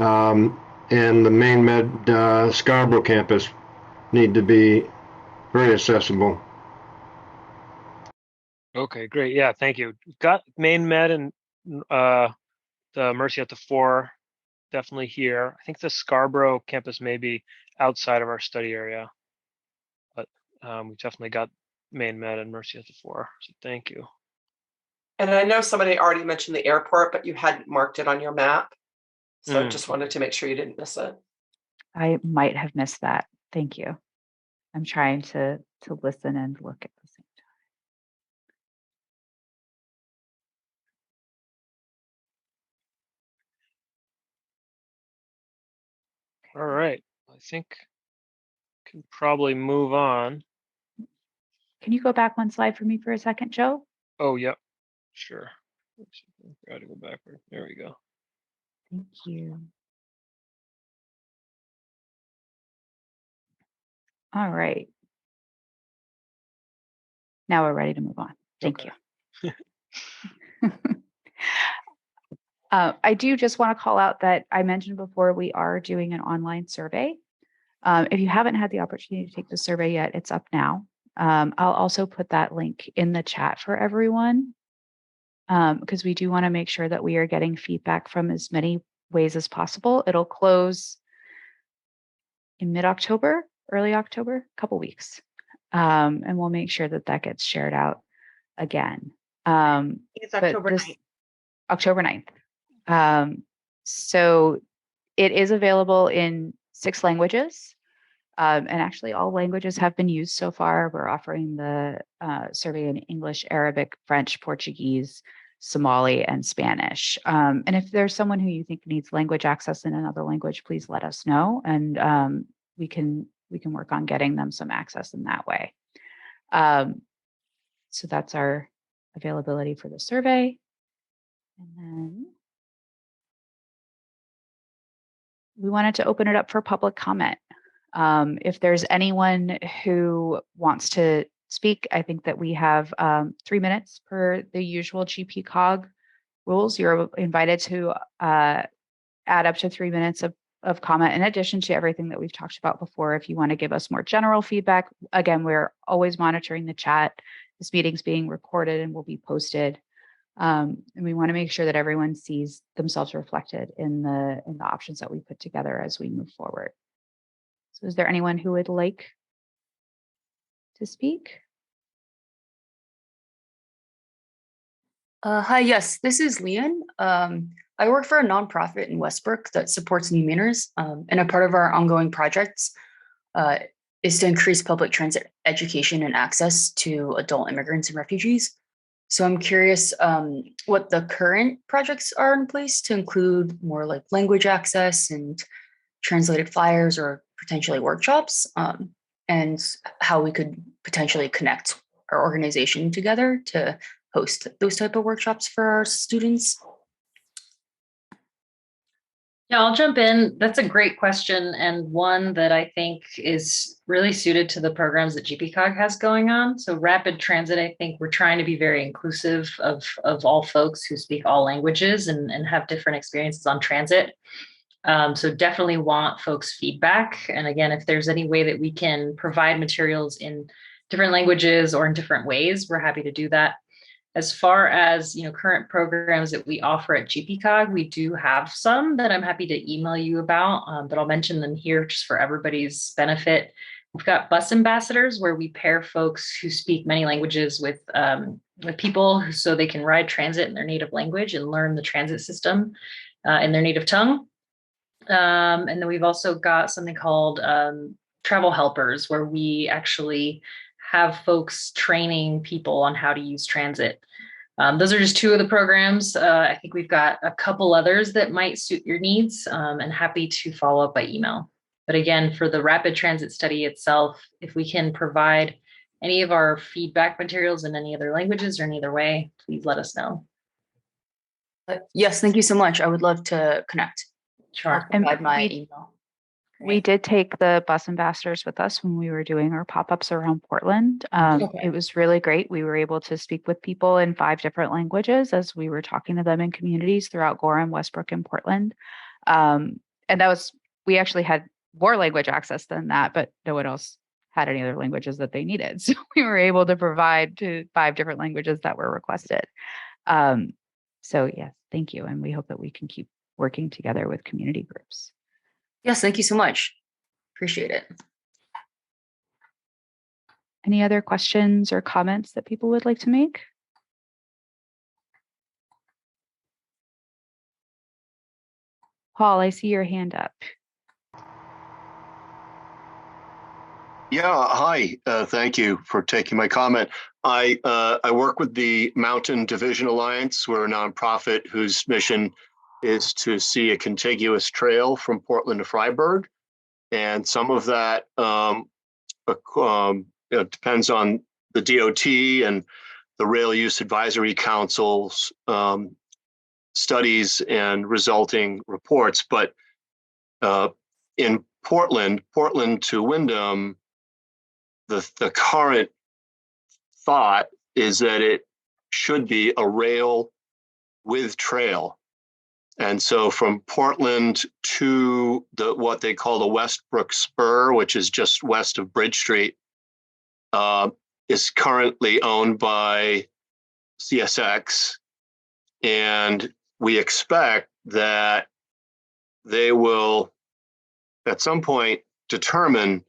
G: and the Main Med Scarborough campus need to be very accessible.
C: Okay, great. Yeah, thank you. Got Main Med and the Mercy at the 4 definitely here. I think the Scarborough campus may be outside of our study area, but we definitely got Main Med and Mercy at the 4. So thank you.
H: And I know somebody already mentioned the airport, but you hadn't marked it on your map. So I just wanted to make sure you didn't miss it.
B: I might have missed that. Thank you. I'm trying to listen and look at the same time.
C: All right. I think can probably move on.
B: Can you go back one slide for me for a second, Joe?
C: Oh, yep. Sure. Got to go backward. There we go.
B: Thank you. All right. Now we're ready to move on. Thank you. I do just want to call out that I mentioned before we are doing an online survey. If you haven't had the opportunity to take the survey yet, it's up now. I'll also put that link in the chat for everyone, because we do want to make sure that we are getting feedback from as many ways as possible. It'll close in mid-October, early October, a couple weeks. And we'll make sure that that gets shared out again.
D: It's October 9th.
B: October 9th. So it is available in 6 languages. And actually all languages have been used so far. We're offering the survey in English, Arabic, French, Portuguese, Somali, and Spanish. And if there's someone who you think needs language access in another language, please let us know, and we can work on getting them some access in that way. So that's our availability for the survey. And then we wanted to open it up for public comment. If there's anyone who wants to speak, I think that we have 3 minutes per the usual GPCOG rules. You're invited to add up to 3 minutes of comment in addition to everything that we've talked about before. If you want to give us more general feedback, again, we're always monitoring the chat. This meeting's being recorded and will be posted. And we want to make sure that everyone sees themselves reflected in the options that we put together as we move forward. So is there anyone who would like to speak?
I: Hi, yes, this is Leon. I work for a nonprofit in Westbrook that supports New Mainers, and a part of our ongoing projects is to increase public transit education and access to adult immigrants and refugees. So I'm curious what the current projects are in place to include more like language access and translated flyers or potentially workshops, and how we could potentially connect our organization together to host those type of workshops for our students.
A: Yeah, I'll jump in. That's a great question, and one that I think is really suited to the programs that GPCOG has going on. So rapid transit, I think we're trying to be very inclusive of all folks who speak all languages and have different experiences on transit. So definitely want folks' feedback. And again, if there's any way that we can provide materials in different languages or in different ways, we're happy to do that. As far as current programs that we offer at GPCOG, we do have some that I'm happy to email you about, but I'll mention them here just for everybody's benefit. We've got bus ambassadors, where we pair folks who speak many languages with people so they can ride transit in their native language and learn the transit system in their native tongue. And then we've also got something called travel helpers, where we actually have folks training people on how to use transit. Those are just two of the programs. I think we've got a couple others that might suit your needs, and happy to follow up by email. But again, for the rapid transit study itself, if we can provide any of our feedback materials in any other languages or any other way, please let us know.
I: Yes, thank you so much. I would love to connect.
A: Sure.
I: I'll provide my email.
B: We did take the bus ambassadors with us when we were doing our pop-ups around Portland. It was really great. We were able to speak with people in 5 different languages as we were talking to them in communities throughout Gorham, Westbrook, and Portland. And we actually had more language access than that, but no one else had any other languages that they needed. So we were able to provide to 5 different languages that were requested. So yes, thank you. And we hope that we can keep working together with community groups.
I: Yes, thank you so much. Appreciate it.
B: Any other questions or comments that people would like to make? Paul, I see your hand up.
J: Yeah, hi. Thank you for taking my comment. I work with the Mountain Division Alliance. We're a nonprofit whose mission is to see a contiguous trail from Portland to Freiburg. And some of that depends on the DOT and the Rail Use Advisory Council's studies and resulting reports. But in Portland to Windham, the current thought is that it should be a rail with trail. And so from Portland to what they call the Westbrook Spur, which is just west of Bridge Street, is currently owned by CSX. And we expect that they will, at some point, determine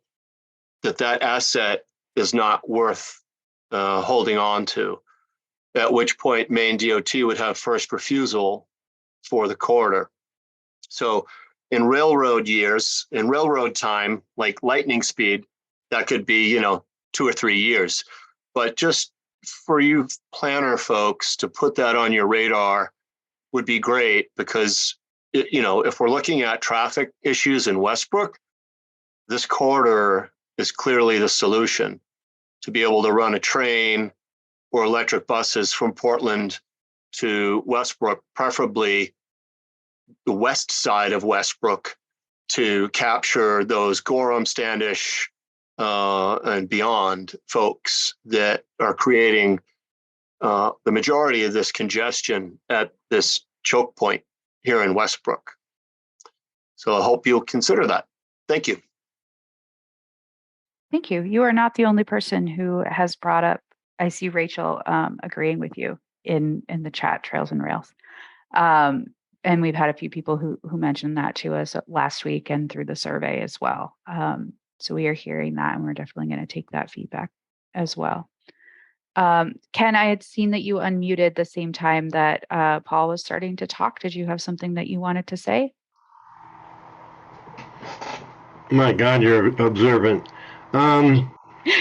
J: that asset is not worth holding on to, at which point Maine DOT would have first refusal for the corridor. So in railroad years, in railroad time, like lightning speed, that could be, 2 or 3 years. But just for you planner folks to put that on your radar would be great, because if we're looking at traffic issues in Westbrook, this corridor is clearly the solution to be able to run a train or electric buses from Portland to Westbrook, preferably the west side of Westbrook, to capture those Gorham, Standish, and beyond folks that are creating the majority of this congestion at this choke point here in Westbrook. So I hope you'll consider that. Thank you.
B: Thank you. You are not the only person who has brought up, I see Rachel agreeing with you in the chat, Trails and Rails. And we've had a few people who mentioned that to us last week and through the survey as well. So we are hearing that, and we're definitely going to take that feedback as well. Ken, I had seen that you unmuted the same time that Paul was starting to talk. Did you have something that you wanted to say?
G: My God, you're observant.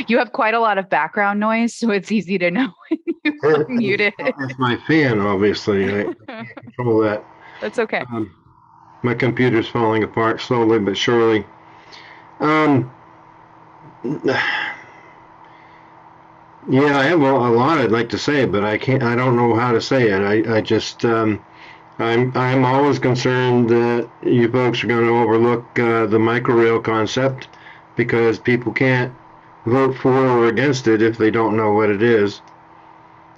B: You have quite a lot of background noise, so it's easy to know when you're muted.
G: It's my fan, obviously. I can't control that.
B: That's okay.
G: My computer's falling apart slowly but surely. Yeah, I have a lot I'd like to say, but I don't know how to say it. I just, I'm always concerned that you folks are going to overlook the microrail concept, because people can't vote for or against it if they don't know what it is.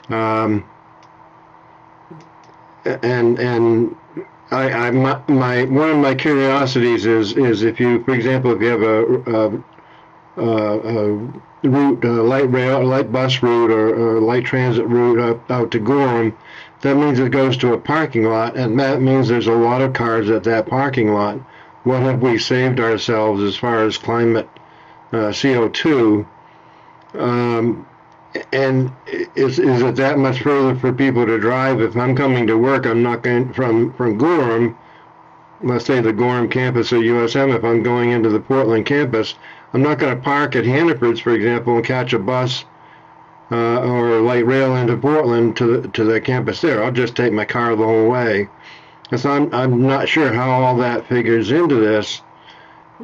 G: And one of my curiosities is if you, for example, if you have a route, light bus route or light transit route out to Gorham, that means it goes to a parking lot, and that means there's a lot of cars at that parking lot. What have we saved ourselves as far as climate CO2? And is it that much further for people to drive? If I'm coming to work, I'm not going from Gorham, let's say the Gorham campus of USM, if I'm going into the Portland campus, I'm not going to park at Hannaford's, for example, and catch a bus or a light rail into Portland to the campus there. I'll just take my car the whole way. So I'm not sure how all that figures into this.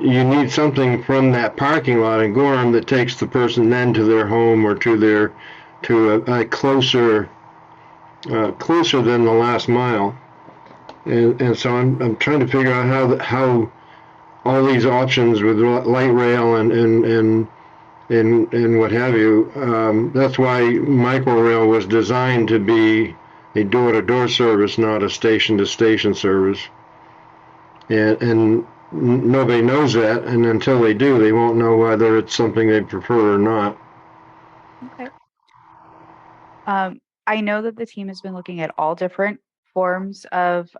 G: You need something from that parking lot in Gorham that takes the person then to their home or to a closer than the last mile. And so I'm trying to figure out how all these options with light rail and what have you. That's why microrail was designed to be a door-to-door service, not a station-to-station service. And nobody knows that, and until they do, they won't know whether it's something they prefer or not.
B: Okay. I know that the team has been looking at all different forms of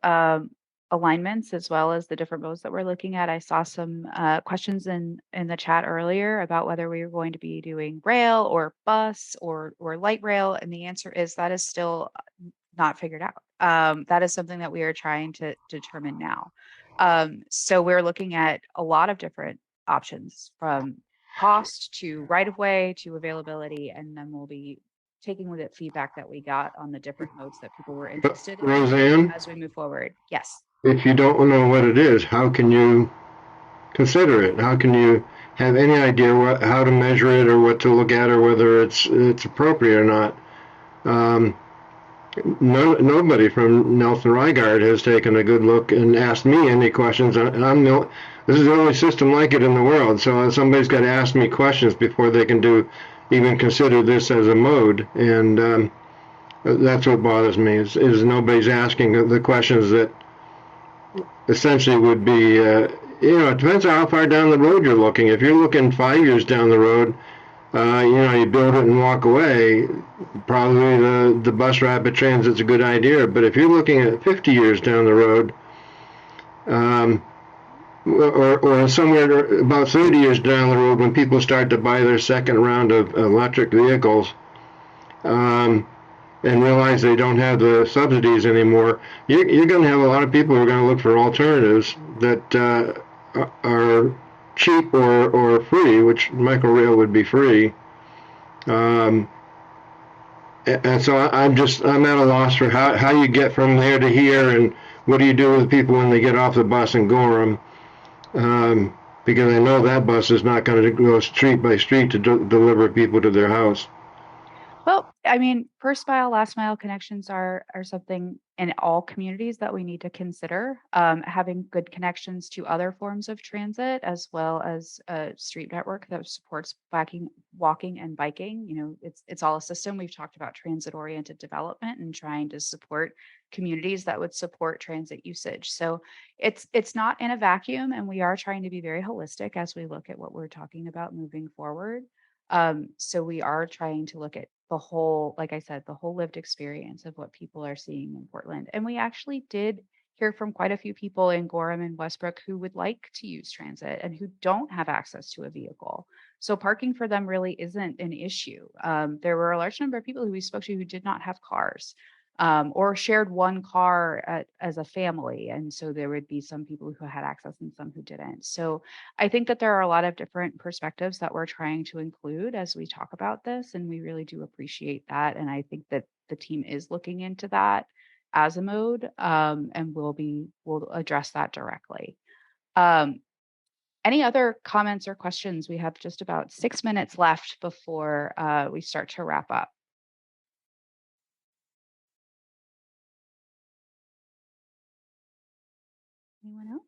B: alignments, as well as the different modes that we're looking at. I saw some questions in the chat earlier about whether we were going to be doing rail or bus or light rail, and the answer is that is still not figured out. That is something that we are trying to determine now. So we're looking at a lot of different options, from cost to right-of-way to availability, and then we'll be taking with it feedback that we got on the different modes that people were interested in
G: Roseanne,
B: as we move forward. Yes.
G: if you don't know what it is, how can you consider it? How can you have any idea how to measure it or what to look at or whether it's appropriate or not? Nobody from Nelson Rygaard has taken a good look and asked me any questions. This is the only system like it in the world, so somebody's got to ask me questions before they can even consider this as a mode. And that's what bothers me is nobody's asking the questions that essentially would be, it depends on how far down the road you're looking. If you're looking 5 years down the road, you build it and walk away, probably the bus rapid transit's a good idea. But if you're looking at 50 years down the road, or somewhere about 30 years down the road, when people start to buy their second round of electric vehicles, and realize they don't have the subsidies anymore, you're going to have a lot of people who are going to look for alternatives that are cheap or free, which microrail would be free. And so I'm at a loss for how you get from there to here, and what do you do with people when they get off the bus in Gorham? Because I know that bus is not going to go street by street to deliver people to their house.
B: Well, I mean, first mile, last mile connections are something in all communities that we need to consider. Having good connections to other forms of transit, as well as a street network that supports walking and biking. You know, it's all a system. We've talked about transit-oriented development and trying to support communities that would support transit usage. So it's not in a vacuum, and we are trying to be very holistic as we look at what we're talking about moving forward. So we are trying to look at the whole, like I said, the whole lived experience of what people are seeing in Portland. And we actually did hear from quite a few people in Gorham and Westbrook who would like to use transit and who don't have access to a vehicle. So parking for them really isn't an issue. There were a large number of people who we spoke to who did not have cars. Or shared one car as a family. And so there would be some people who had access and some who didn't. So I think that there are a lot of different perspectives that we're trying to include as we talk about this. And we really do appreciate that. And I think that the team is looking into that as a mode, and we'll address that directly. Any other comments or questions? We have just about 6 minutes left before we start to wrap up. Anyone else?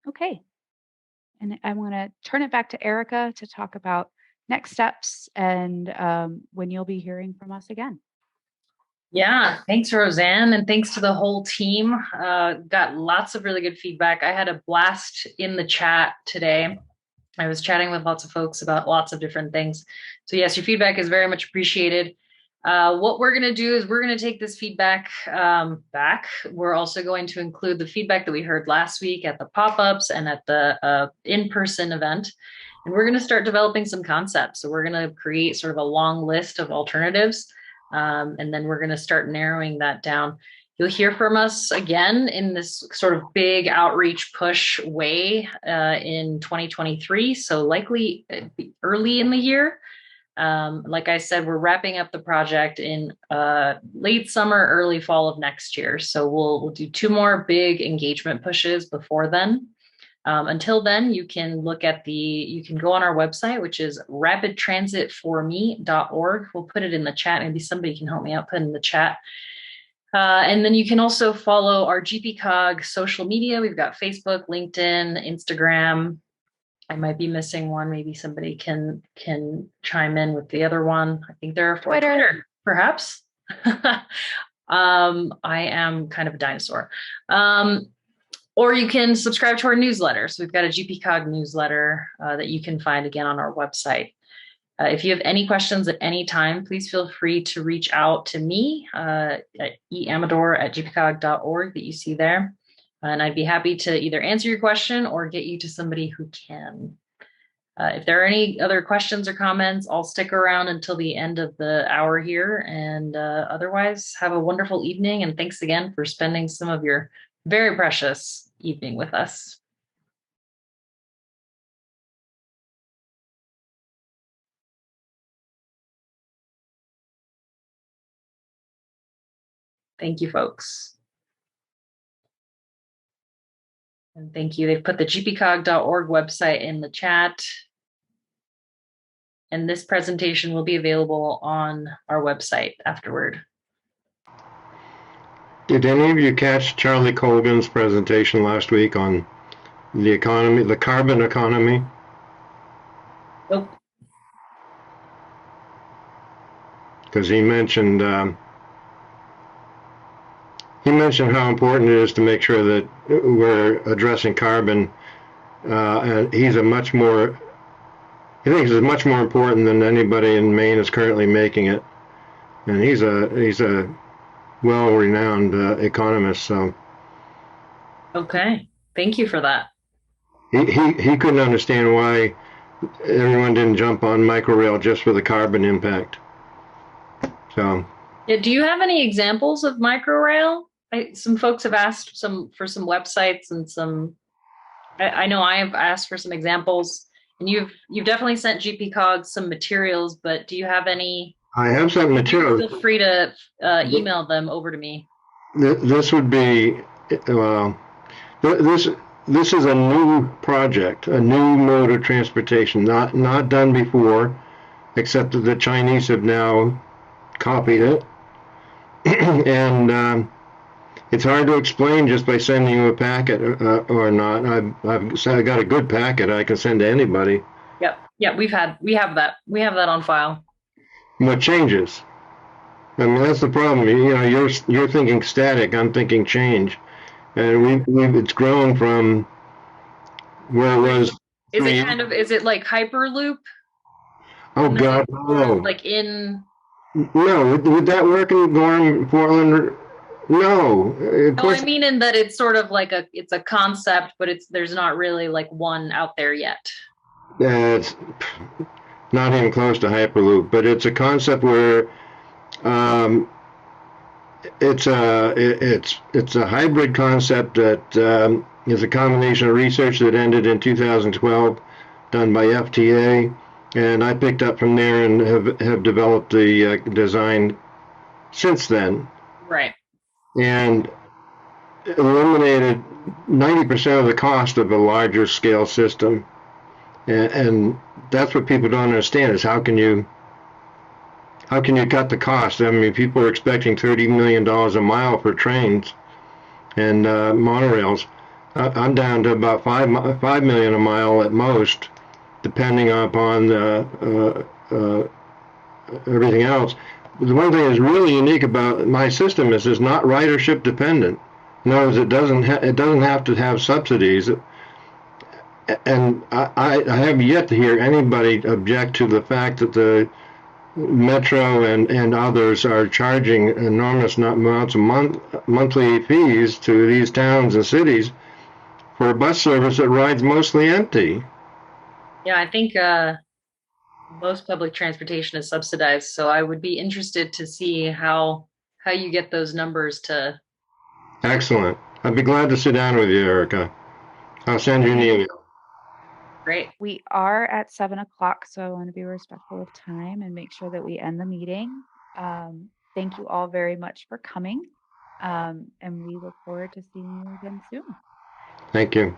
B: Okay. And I want to turn it back to Erica to talk about next steps and when you'll be hearing from us again.
A: Yeah, thanks, Roseanne, and thanks to the whole team. Got lots of really good feedback. I had a blast in the chat today. I was chatting with lots of folks about lots of different things. So yes, your feedback is very much appreciated. What we're going to do is we're going to take this feedback back. We're also going to include the feedback that we heard last week at the pop-ups and at the in-person event. And we're going to start developing some concepts. So we're going to create sort of a long list of alternatives. And then we're going to start narrowing that down. You'll hear from us again in this sort of big outreach push way in 2023. So likely early in the year. Like I said, we're wrapping up the project in late summer, early fall of next year. So we'll do 2 more big engagement pushes before then. Until then, you can you can go on our website, which is rapidtransitforme.org. We'll put it in the chat. Maybe somebody can help me out, put it in the chat. And then you can also follow our GPCOG social media. We've got Facebook, LinkedIn, Instagram. I might be missing one. Maybe somebody can chime in with the other one. I think there are Twitter perhaps. I am kind of a dinosaur. Or you can subscribe to our newsletter. So we've got a GPCOG newsletter that you can find again on our website. If you have any questions at any time, please feel free to reach out to me at eamador@gpcog.org that you see there. And I'd be happy to either answer your question or get you to somebody who can. If there are any other questions or comments, I'll stick around until the end of the hour here. And otherwise, have a wonderful evening. And thanks again for spending some of your very precious evening with us. Thank you, folks. And thank you. They've put the gpcog.org website in the chat. And this presentation will be available on our website afterward.
G: Did any of you catch Charlie Colgan's presentation last week on the economy, the carbon economy?
A: Nope.
G: Because he mentioned how important it is to make sure that we're addressing carbon, and he thinks it's much more important than anybody in Maine is currently making it. And he's a well-renowned economist. So
A: Okay, thank you for that.
G: He couldn't understand why everyone didn't jump on microrail just for the carbon impact. So
A: yeah, do you have any examples of microrail? Some folks have asked for some websites and some I know I have asked for some examples, and you've definitely sent GPCOG some materials, but do you have any?
G: I have some materials.
A: Feel free to email them over to me.
G: This would be, well, this is a new project, a new mode of transportation, not done before, except that the Chinese have now copied it. And it's hard to explain just by sending you a packet or not. I've got a good packet I can send to anybody.
A: Yep. Yeah, we have that on file.
G: What changes? I mean, that's the problem. You know, you're thinking static. I'm thinking change, and it's grown from where it was.
A: Is it like Hyperloop?
G: Oh God, no!
A: Like in.
G: No, would that work in Gorham-Portland? No.
A: No, I mean in that it's sort of like it's a concept, but there's not really like one out there yet.
G: It's not even close to Hyperloop, but it's a concept where it's a hybrid concept that is a combination of research that ended in 2012, done by FTA, and I picked up from there and have developed the design since then.
A: Right.
G: And eliminated 90% of the cost of a larger scale system. And that's what people don't understand is how can you cut the cost? I mean, people are expecting $30 million a mile for trains and monorails. I'm down to about $5 million a mile at most, depending upon everything else. The one thing that's really unique about my system is it's not ridership dependent. In other words, it doesn't have to have subsidies. And I have yet to hear anybody object to the fact that the Metro and others are charging enormous amounts of monthly fees to these towns and cities for a bus service that rides mostly empty.
A: Yeah, I think most public transportation is subsidized, so I would be interested to see how you get those numbers to.
G: Excellent. I'd be glad to sit down with you, Erica. I'll send you an email.
A: Great.
B: We are at 7 o'clock, so I want to be respectful of time and make sure that we end the meeting. Thank you all very much for coming, and we look forward to seeing you again soon.
G: Thank you.